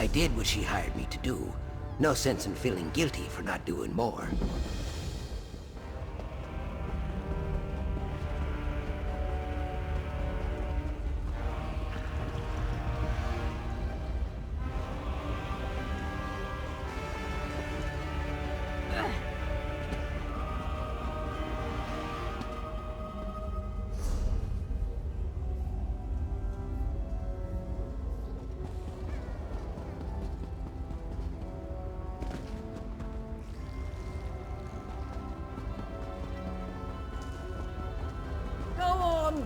I did what she hired me to do. No sense in feeling guilty for not doing more.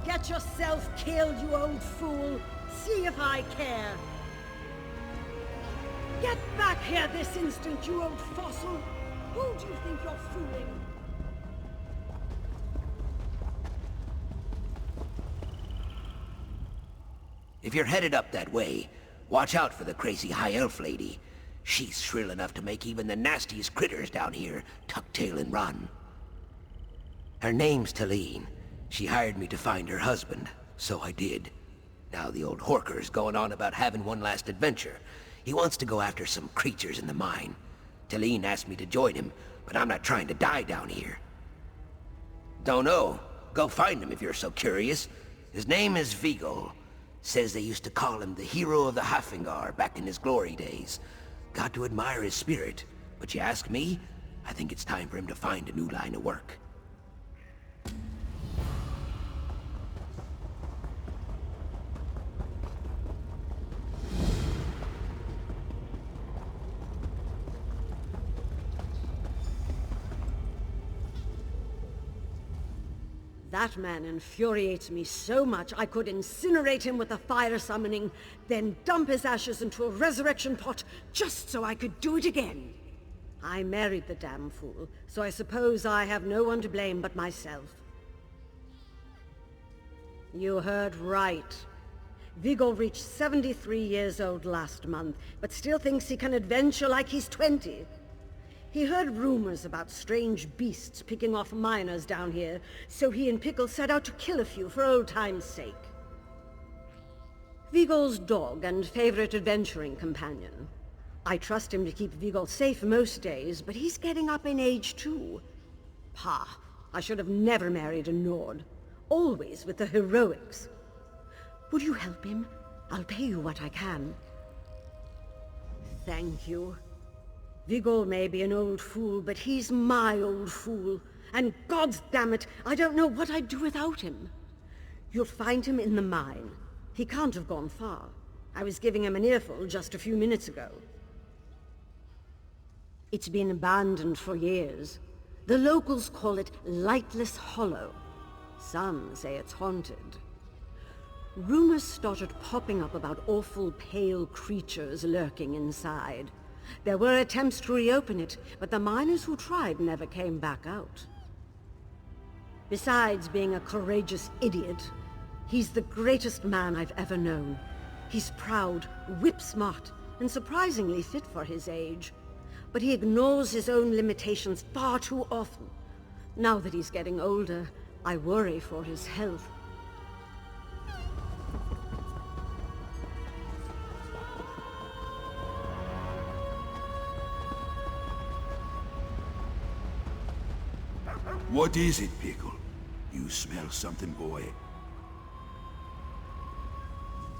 Get yourself killed, you old fool! See if I care! Get back here this instant, you old fossil! Who do you think you're fooling? If you're headed up that way, watch out for the crazy high elf lady. She's shrill enough to make even the nastiest critters down here tuck tail and run. Her name's Talene. She hired me to find her husband, so I did. Now the old horker's going on about having one last adventure. He wants to go after some creatures in the mine. Talene asked me to join him, but I'm not trying to die down here. Don't know. Go find him if you're so curious. His name is Vigol. Says they used to call him the hero of the Hafingar back in his glory days. Got to admire his spirit, but you ask me, I think it's time for him to find a new line of work. That man infuriates me so much I could incinerate him with a fire summoning, then dump his ashes into a resurrection pot just so I could do it again. I married the damn fool, so I suppose I have no one to blame but myself. You heard right. Vigol reached 73 years old last month, but still thinks he can adventure like he's 20. He heard rumors about strange beasts picking off miners down here, so he and Pickle set out to kill a few for old time's sake. Vigol's dog and favorite adventuring companion. I trust him to keep Vigol safe most days, but he's getting up in age too. Pah, I should have never married a Nord. Always with the heroics. Would you help him? I'll pay you what I can. Thank you. Vigol may be an old fool, but he's my old fool. And gods damn it, I don't know what I'd do without him. You'll find him in the mine. He can't have gone far. I was giving him an earful just a few minutes ago. It's been abandoned for years. The locals call it Lightless Hollow. Some say it's haunted. Rumors started popping up about awful pale creatures lurking inside. There were attempts to reopen it, but the miners who tried never came back out. Besides being a courageous idiot, he's the greatest man I've ever known. He's proud, whip-smart, and surprisingly fit for his age. But he ignores his own limitations far too often. Now that he's getting older, I worry for his health. What is it, Pickle? You smell something, boy.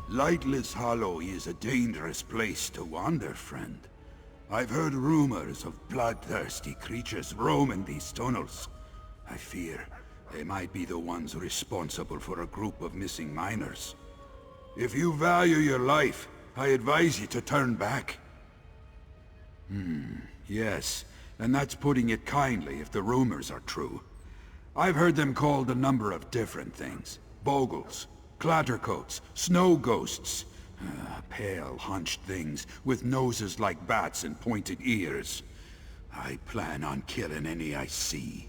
Lightless Hollow is a dangerous place to wander, friend. I've heard rumors of bloodthirsty creatures roaming these tunnels. I fear they might be the ones responsible for a group of missing miners. If you value your life, I advise you to turn back. Yes. And that's putting it kindly if the rumors are true. I've heard them called a number of different things. Bogles, clattercoats, snow ghosts. Pale, hunched things with noses like bats and pointed ears. I plan on killing any I see.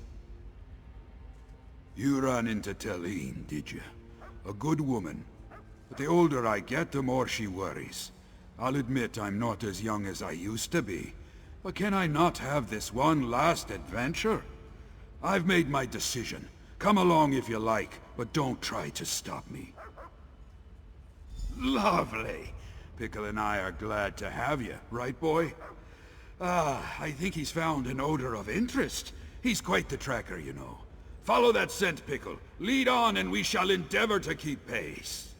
You ran into Talene, did you? A good woman. But the older I get, the more she worries. I'll admit I'm not as young as I used to be. But can I not have this one last adventure? I've made my decision. Come along if you like, but don't try to stop me. Lovely. Pickle and I are glad to have you, right, boy? I think he's found an odor of interest. He's quite the tracker, you know. Follow that scent, Pickle. Lead on, and we shall endeavor to keep pace.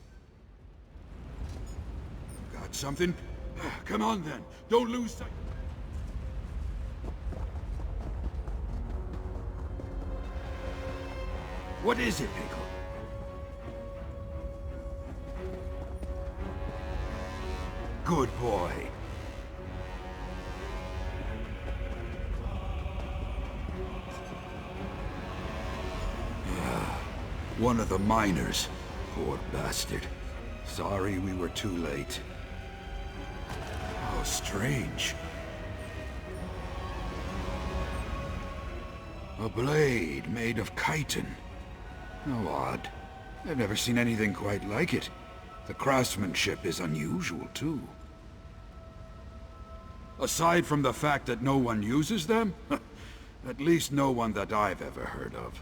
Got something? Come on, then. Don't lose sight. What is it, Pickle? Good boy. One of the miners. Poor bastard. Sorry we were too late. How strange. A blade made of chitin. How odd. I've never seen anything quite like it. The craftsmanship is unusual, too. Aside from the fact that no one uses them, at least no one that I've ever heard of.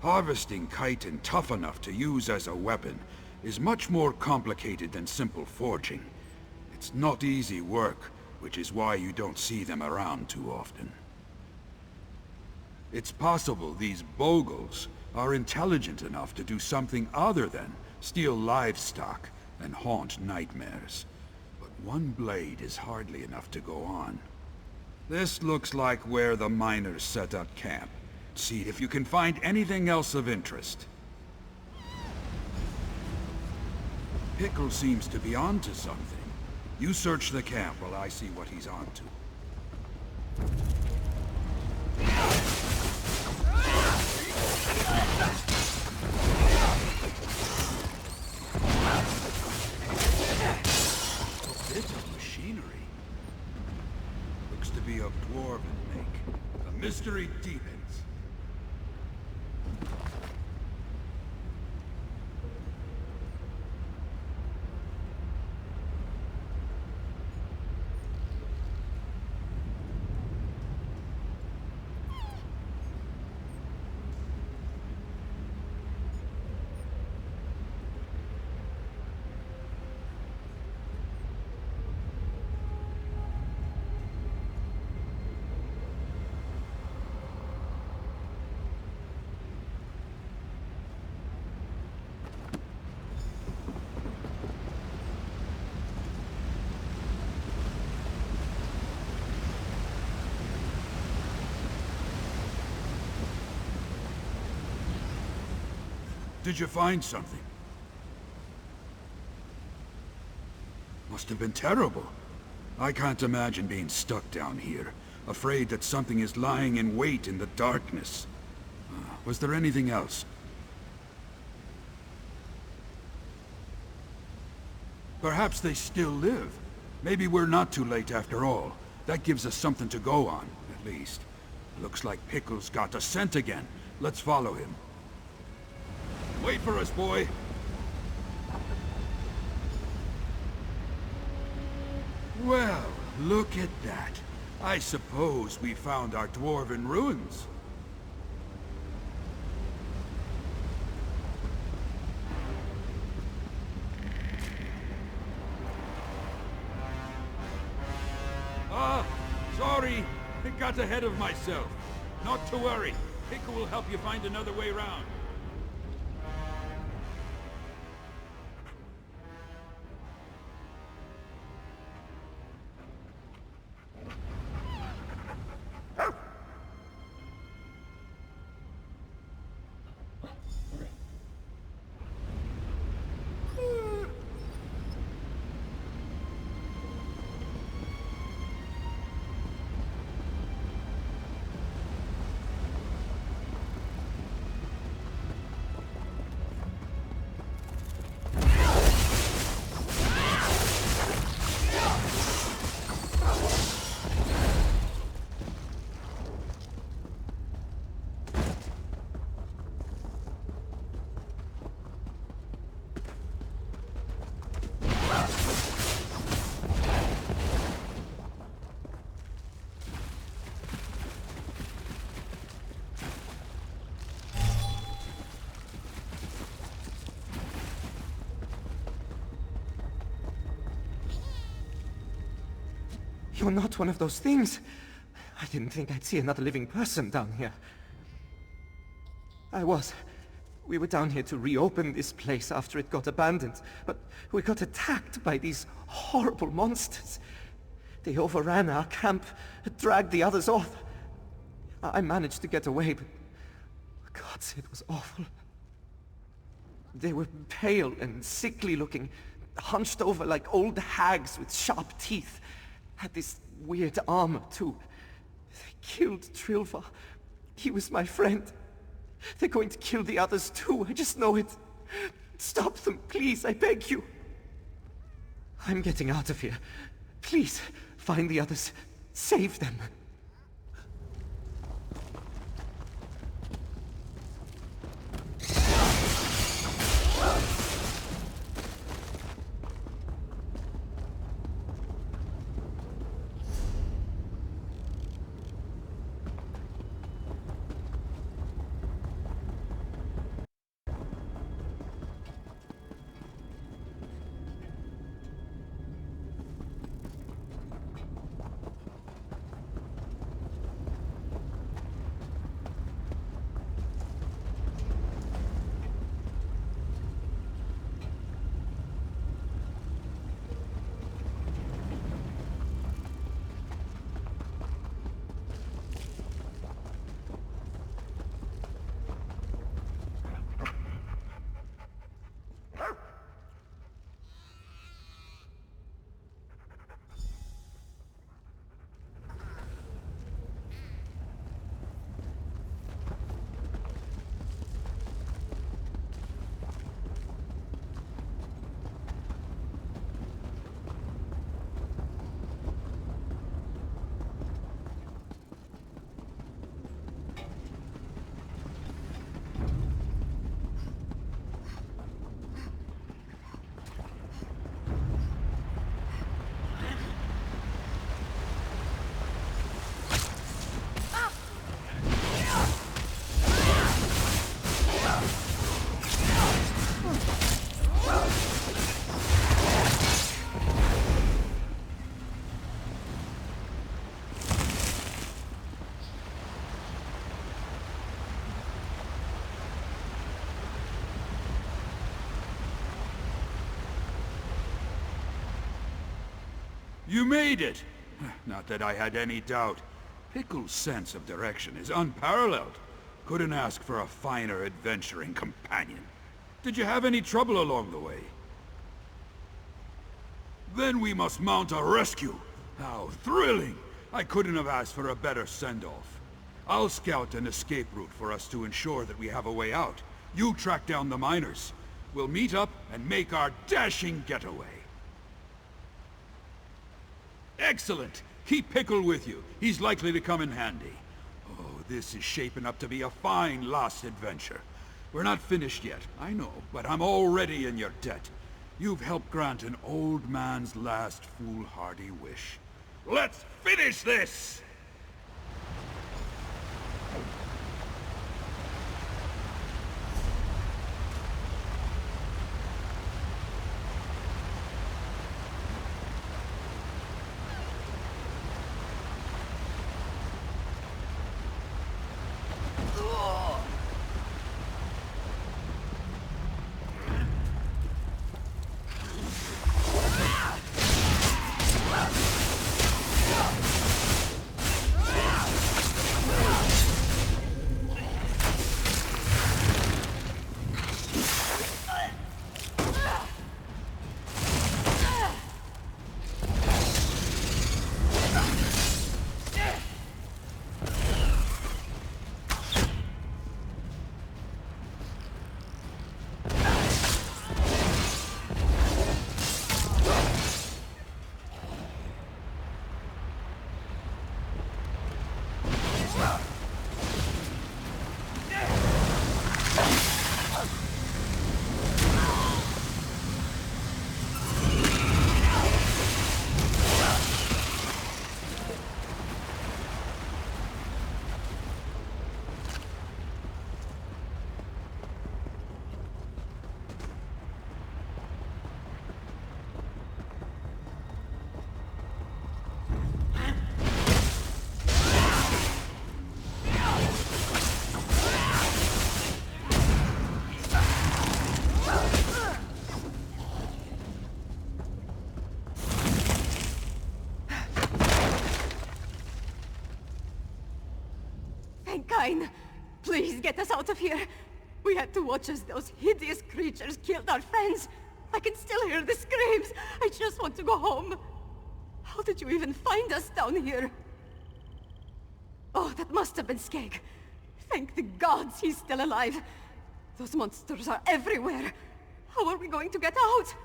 Harvesting chitin tough enough to use as a weapon is much more complicated than simple forging. It's not easy work, which is why you don't see them around too often. It's possible these Bogles are intelligent enough to do something other than steal livestock and haunt nightmares. But one blade is hardly enough to go on. This looks like where the miners set up camp. See if you can find anything else of interest. Pickle seems to be onto something. You search the camp while I see what he's onto. A bit of machinery. Looks to be of dwarven make. The mystery deepens. Did you find something? Must have been terrible. I can't imagine being stuck down here, afraid that something is lying in wait in the darkness. Was there anything else? Perhaps they still live. Maybe we're not too late after all. That gives us something to go on, at least. Looks like Pickle's got a scent again. Let's follow him. Wait for us, boy. Well, look at that. I suppose we found our dwarven ruins. Sorry. I got ahead of myself. Not to worry. Pickle will help you find another way round. You're not one of those things. I didn't think I'd see another living person down here. We were down here to reopen this place after it got abandoned, but we got attacked by these horrible monsters. They overran our camp, dragged the others off. I managed to get away, but gods, it was awful. They were pale and sickly looking, hunched over like old hags with sharp teeth. Had this weird armor, too. They killed Trilva. He was my friend. They're going to kill the others, too. I just know it. Stop them, please, I beg you. I'm getting out of here. Please, find the others. Save them. You made it! Not that I had any doubt. Pickle's sense of direction is unparalleled. Couldn't ask for a finer adventuring companion. Did you have any trouble along the way? Then we must mount a rescue! How thrilling! I couldn't have asked for a better send-off. I'll scout an escape route for us to ensure that we have a way out. You track down the miners. We'll meet up and make our dashing getaway. Excellent! Keep Pickle with you. He's likely to come in handy. Oh, this is shaping up to be a fine last adventure. We're not finished yet, I know, but I'm already in your debt. You've helped grant an old man's last foolhardy wish. Let's finish this! fine. Please get us out of here. We had to watch as those hideous creatures killed our friends. I can still hear the screams. I just want to go home. How did you even find us down here? Oh, that must have been Skeg. Thank the gods he's still alive. Those monsters are everywhere. How are we going to get out?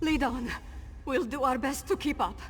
Lead on. We'll do our best to keep up.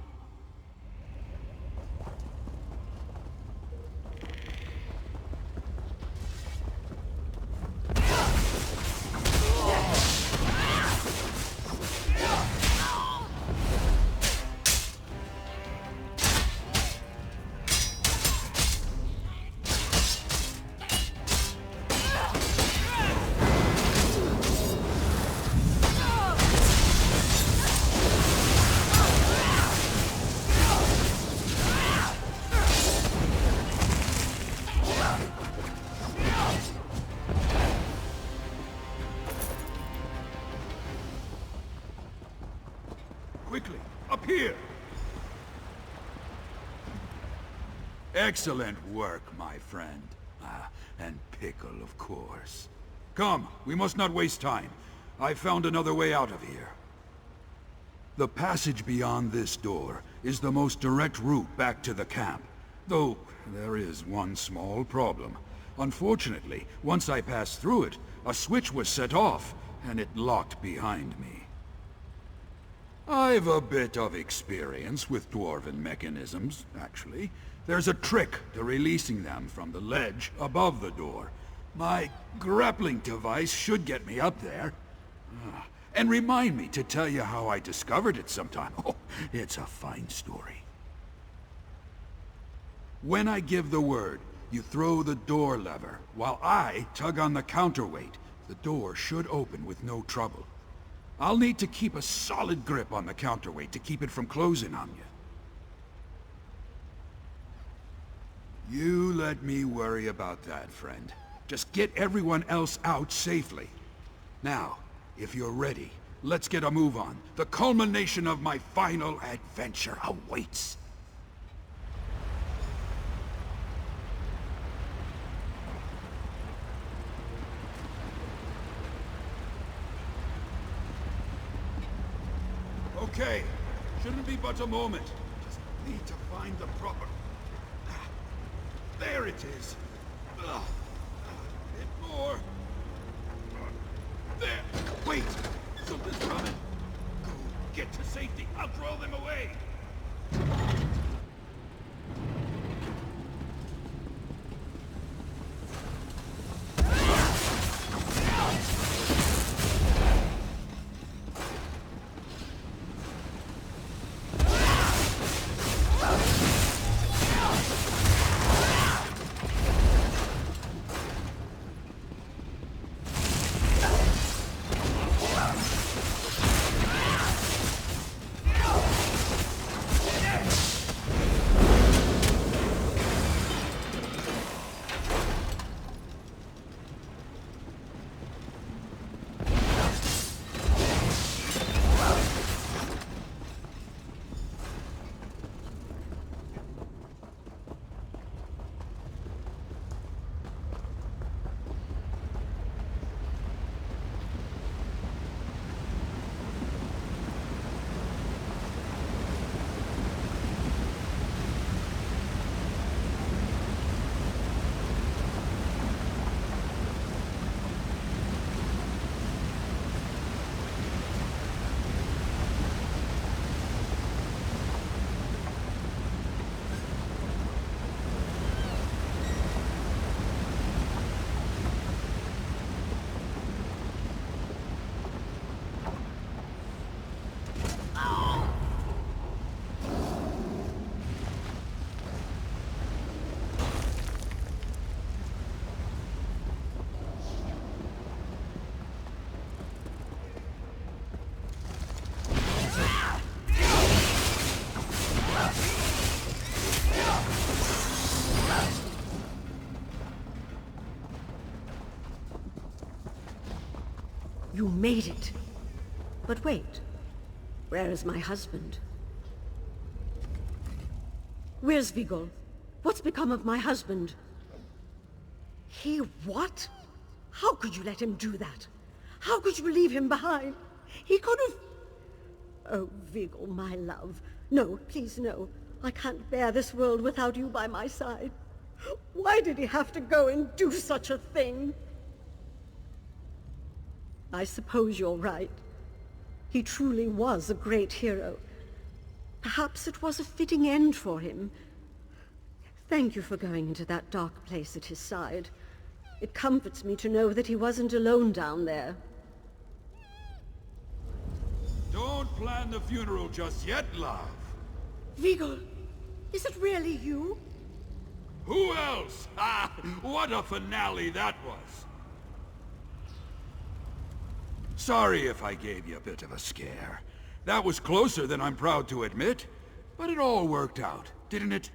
Quickly, up here! Excellent work, my friend. And Pickle, of course. Come, we must not waste time. I found another way out of here. The passage beyond this door is the most direct route back to the camp. Though, there is one small problem. Unfortunately, once I passed through it, a switch was set off, and it locked behind me. I've a bit of experience with dwarven mechanisms, actually. There's a trick to releasing them from the ledge above the door. My grappling device should get me up there. And remind me to tell you how I discovered it sometime. Oh, it's a fine story. When I give the word, you throw the door lever, while I tug on the counterweight. The door should open with no trouble. I'll need to keep a solid grip on the counterweight to keep it from closing on you. You let me worry about that, friend. Just get everyone else out safely. Now, if you're ready, let's get a move on. The culmination of my final adventure awaits. Okay, shouldn't be but a moment. Just need to find the proper... There it is. A bit more. There. Wait. Something's coming. Go. Get to safety. I'll throw them away. You made it. But wait. Where is my husband? Where's Vigor? What's become of my husband? He what? How could you let him do that? How could you leave him behind? He could have... Oh, Vigil, my love. No, please no. I can't bear this world without you by my side. Why did he have to go and do such a thing? I suppose you're right. He truly was a great hero. Perhaps it was a fitting end for him. Thank you for going into that dark place at his side. It comforts me to know that he wasn't alone down there. Don't plan the funeral just yet, love. Vigil, is it really you? Who else? Ah, what a finale that was. Sorry if I gave you a bit of a scare. That was closer than I'm proud to admit. But it all worked out, didn't it?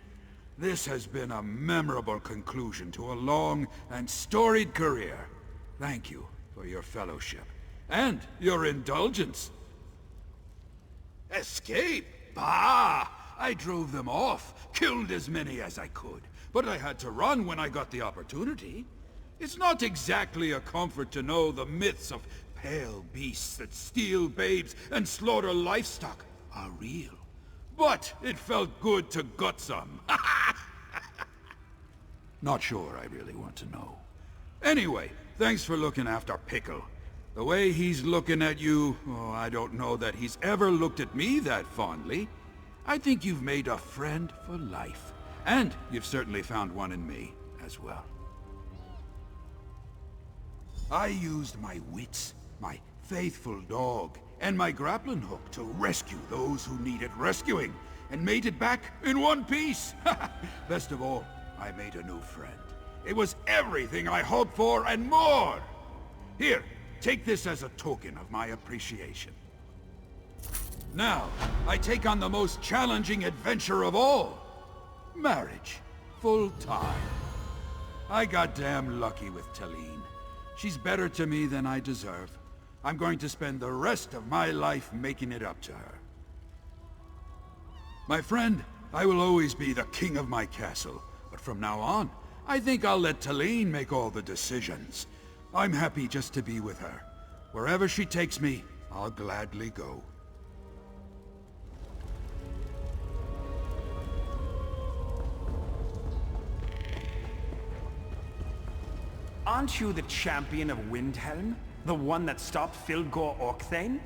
This has been a memorable conclusion to a long and storied career. Thank you for your fellowship. And your indulgence. Escape? Bah! I drove them off, killed as many as I could. But I had to run when I got the opportunity. It's not exactly a comfort to know the myths of pale beasts that steal babes and slaughter livestock are real. But it felt good to gut some. Not sure I really want to know. Anyway, thanks for looking after Pickle. The way he's looking at you, oh, I don't know that he's ever looked at me that fondly. I think you've made a friend for life. And you've certainly found one in me as well. I used my wits, my faithful dog, and my grappling hook to rescue those who needed rescuing, and made it back in one piece. Best of all, I made a new friend. It was everything I hoped for and more. Here, take this as a token of my appreciation. Now, I take on the most challenging adventure of all. Marriage. Full time. I got damn lucky with Talene. She's better to me than I deserve. I'm going to spend the rest of my life making it up to her. My friend, I will always be the king of my castle. But from now on, I think I'll let Talene make all the decisions. I'm happy just to be with her. Wherever she takes me, I'll gladly go. Aren't you the champion of Windhelm? The one that stopped Filgor Orcthane?